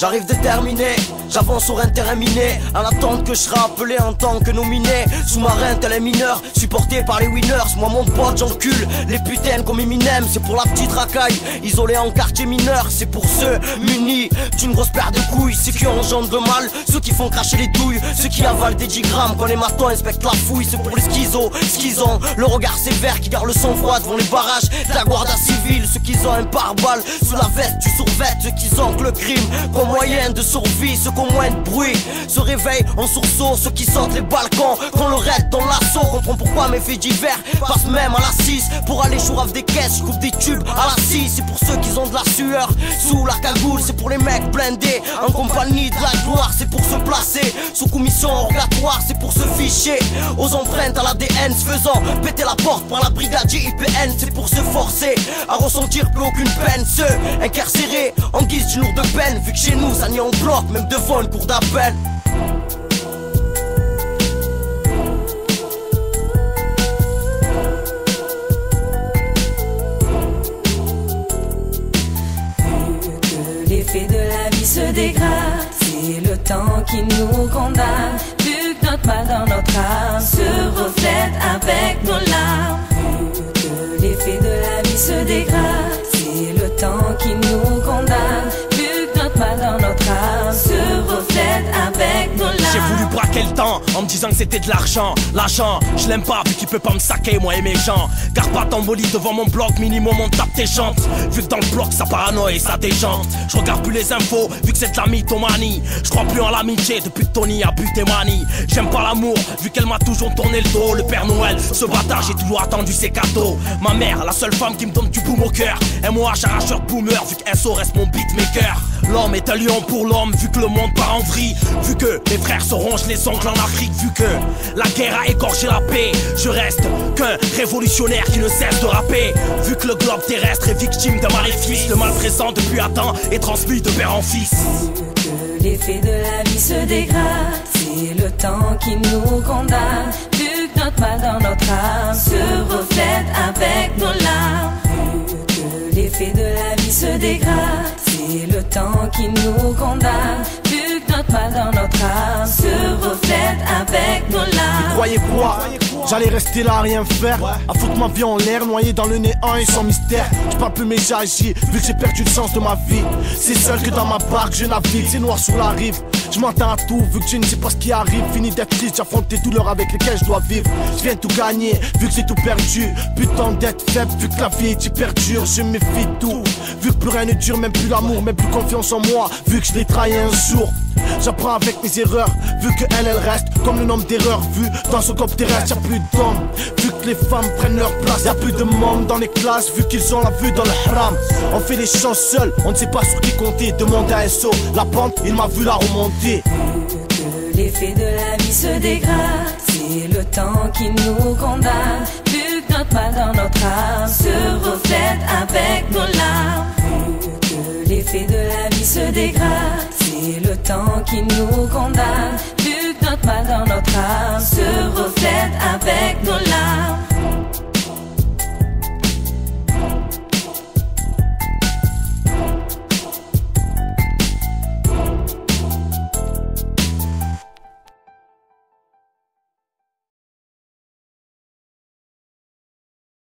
J'arrive déterminé, j'avance sur un terrain miné, en attente que je serai appelé en tant que nominé. Sous-marin tel un mineur, supporté par les winners. Moi mon pote j'encule les putains comme Eminem. C'est pour la petite racaille, isolée en quartier mineur. C'est pour ceux munis d'une grosse paire de couilles. Ceux qui engendrent le mal, ceux qui font cracher les douilles, ceux qui avalent des 10 grammes quand les matons inspectent la fouille. C'est pour les schizos, le regard sévère qui garde le sang froid devant les barrages de la Guardia Civile. Ceux qui ont un pare-balles sous la veste du survêt, ceux qui ont le crime comme moyen de survie, ceux qui ont moins de bruit se réveillent en sursaut, ceux qui sortent les balcons quand le raid dans l'assaut. Comprends pourquoi mes faits divers passent même à la 6. Pour aller chourave des caisses, je coupe des tubes à la 6. C'est pour ceux qui ont de la sueur sous la cagoule, c'est pour les mecs blindés en compagnie de la gloire. C'est pour se placer sous commission rogatoire, c'est pour se ficher aux empreintes à l'ADN, se faisant péter la porte par la brigade IPN. C'est pour se forcer à ressentir plus aucune peine, ceux incarcérés en guise d'une lourde peine. Vu que chez nous ça n'y en bloque, même devant une cour d'appel. L'effet de la vie se dégrade, c'est le temps qui nous condamne. Vu que notre mal dans notre âme se reflète avec nos larmes. Vu que l'effet de la vie se dégrade, c'est le temps qui nous condamne. Vu que notre mal dans notre âme se reflète avec nos larmes. J'ai voulu braquer le temps en me disant que c'était de l'argent. L'agent, je l'aime pas vu qu'il peut pas me saquer, moi et mes gens. Garde pas ton bolide devant mon bloc, minimum on tape tes jantes. Vu que dans le bloc ça paranoïe et ça déjante. Je regarde plus les infos, vu que c'est de la mythomanie. Je crois plus en l'amitié depuis que Tony a buté Mani. J'aime pas l'amour, vu qu'elle m'a toujours tourné le dos. Le Père Noël, ce bâtard, j'ai toujours attendu ses cadeaux. Ma mère, la seule femme qui me donne du boom au cœur. MOH arracheur boomer, vu que SO reste mon beatmaker. L'homme est un lion pour l'homme, vu que le monde part en vrille. Vu que mes frères se rongent les ongles en Afrique. Vu que la guerre a égorgé la paix, je reste qu'un révolutionnaire qui ne cesse de rapper. Vu que le globe terrestre est victime d'un maléfice, le mal présent depuis Adam est transmis de père en fils. Vu que l'effet de la vie se dégrade, c'est le temps qui nous condamne. Vu que notre mal dans notre âme se reflète avec nos larmes. Vu que l'effet de la vie se dégrade, c'est le temps qui nous condamne. Vu que notre mal dans notre âme se reflète avec nos larmes. Vous croyez quoi? J'allais rester là à rien faire, à foutre ma vie en l'air, noyé dans le néant et sans mystère. Je parle plus mais j'agis, vu que j'ai perdu le sens de ma vie. C'est seul que dans ma barque je navigue, c'est noir sur la rive. Je m'attends à tout, vu que je ne sais pas ce qui arrive. Fini d'être triste, j'affronte les douleurs avec lesquelles je dois vivre. Je viens tout gagner, vu que j'ai tout perdu. Putain d'être faible, vu que la vie est hyper dure. Je me méfie de tout, vu que plus rien ne dure. Même plus l'amour, même plus confiance en moi, vu que je l'ai trahi un jour. J'apprends avec mes erreurs, vu que elle reste comme le nombre d'erreurs. Vu dans son corps terrestre, y'a plus d'hommes. Vu que les femmes prennent leur place, y'a plus de monde dans les classes. Vu qu'ils ont la vue dans le haram, on fait les choses seuls, on ne sait pas sur qui compter. Demande à SO, la pente, il m'a vu la remonter. Vu que l'effet de la vie se dégrade, c'est le temps qui nous condamne. Vu que notre mal dans notre âme se reflète avec nos larmes. Vu que l'effet de la vie se dégrade, c'est le temps qui nous condamne. Vu que notre mal dans notre âme se reflète avec nos larmes.